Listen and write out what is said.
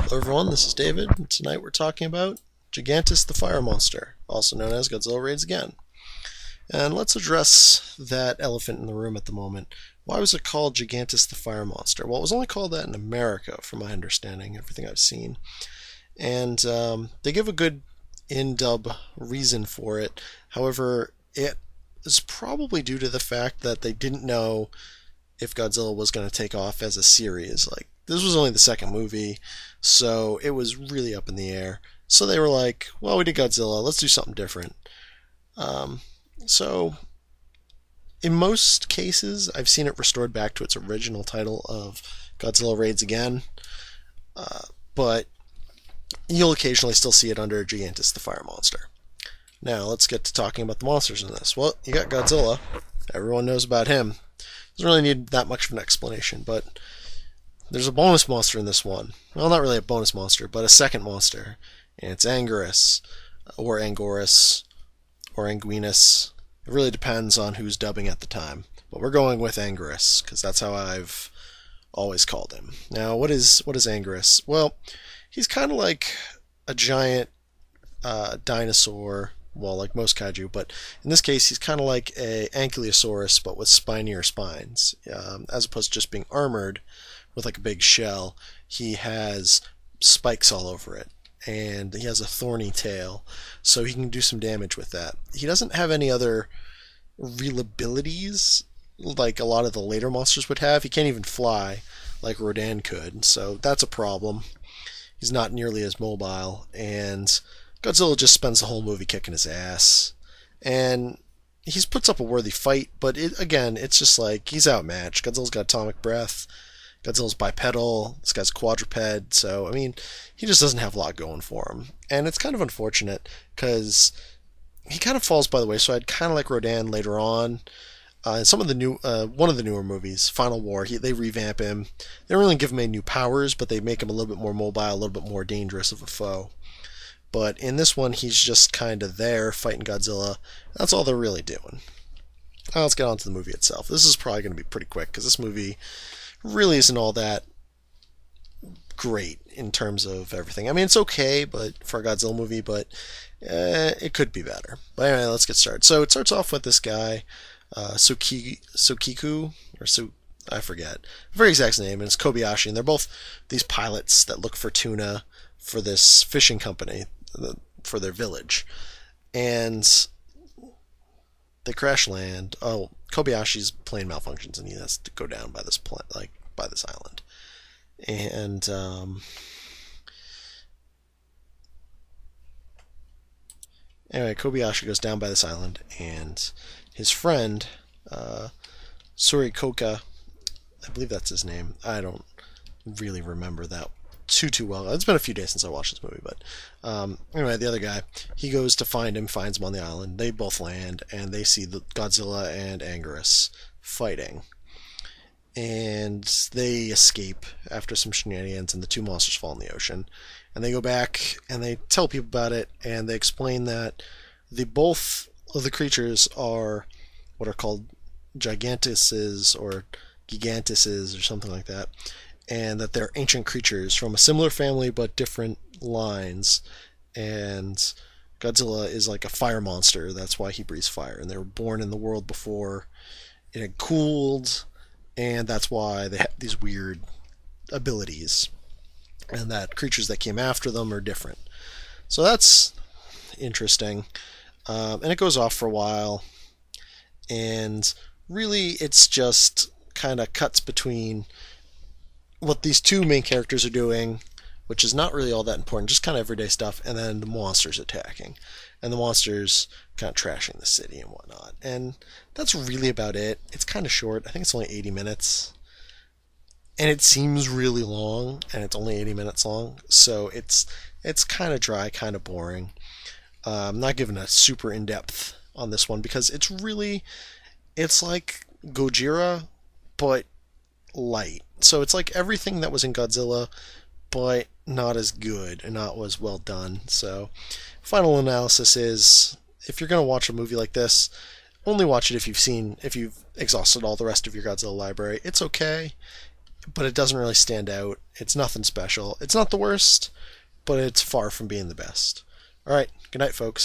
Hello everyone, this is David, and tonight we're talking about Gigantus the Fire Monster, also known as Godzilla Raids Again. And let's address that elephant in the room at the moment. Why was it called Gigantus the Fire Monster? Well, it was only called that in America, from my understanding, everything I've seen. And they give a good in-dub reason for it. However, it is probably due to the fact that they didn't know if Godzilla was going to take off as a series. Like, this was only the second movie, so it was really up in the air. So they were like, well, we did Godzilla, let's do something different. So, in most cases, I've seen it restored back to its original title of Godzilla Raids Again, but you'll occasionally still see it under Gigantus the Fire Monster. Now, let's get to talking about the monsters in this. Well, you got Godzilla. Everyone knows about him. Doesn't really need that much of an explanation, but there's a bonus monster in this one. Well, not really a bonus monster, but a second monster. And it's anguirus, or anguirus, or anguinus. It really depends on who's dubbing at the time. But we're going with anguirus, because that's how I've always called him. Now, what is anguirus? Well, he's kind of like a giant dinosaur, well, like most kaiju, but in this case, he's kind of like a ankylosaurus, but with spinier spines. As opposed to just being armored with like a big shell, he has spikes all over it, and he has a thorny tail, so he can do some damage with that. He doesn't have any other real abilities like a lot of the later monsters would have. He can't even fly like Rodan could, so that's a problem. He's not nearly as mobile, and Godzilla just spends the whole movie kicking his ass. And he puts up a worthy fight, but it's just like he's outmatched. Godzilla's got atomic breath. Godzilla's bipedal. This guy's quadruped. So, I mean, he just doesn't have a lot going for him. And it's kind of unfortunate because he kind of falls by the wayside, kind of like Rodan later on. Some of the one of the newer movies, Final War, they revamp him. They don't really give him any new powers, but they make him a little bit more mobile, a little bit more dangerous of a foe. But in this one, he's just kind of there fighting Godzilla. That's all they're really doing. Now let's get on to the movie itself. This is probably going to be pretty quick because this movie really isn't all that great in terms of everything. I mean, it's okay, but for a Godzilla movie, but it could be better. But anyway, let's get started. So it starts off with this guy, Sokiku, or I forget. Very exact name, and it's Kobayashi, and they're both these pilots that look for tuna for this fishing company, for their village. And they crash land. Oh, Kobayashi's plane malfunctions, and he has to go down by this by this island. And anyway, Kobayashi goes down by this island, and his friend Surikoka, I believe that's his name. I don't really remember that too well. It's been a few days since I watched this movie, but anyway, the other guy, he goes to find him, finds him on the island. They both land, and they see the Godzilla and anguirus fighting, and they escape after some shenanigans, and the two monsters fall in the ocean. And they go back and they tell people about it, and they explain that both of the creatures are what are called gigantuses or gigantuses or something like that, and that they're ancient creatures from a similar family but different lines. And Godzilla is like a fire monster, that's why he breathes fire, and they were born in the world before it had cooled, and that's why they have these weird abilities, and that creatures that came after them are different. So that's interesting. And it goes off for a while, and really it's just kind of cuts between what these two main characters are doing, which is not really all that important, just kind of everyday stuff, and then the monsters attacking, and the monsters kind of trashing the city and whatnot. And that's really about it. It's kind of short. I think it's only 80 minutes. And it seems really long, and it's only 80 minutes long, so it's kind of dry, kind of boring. I'm not giving a super in-depth on this one, because it's like Gojira, but light. So it's like everything that was in Godzilla, but not as good and not as well done. So final analysis is, if you're going to watch a movie like this, only watch it if you've exhausted all the rest of your Godzilla library. It's okay. but it doesn't really stand out. It's nothing special. It's not the worst, but it's far from being the best. All right, good night, folks.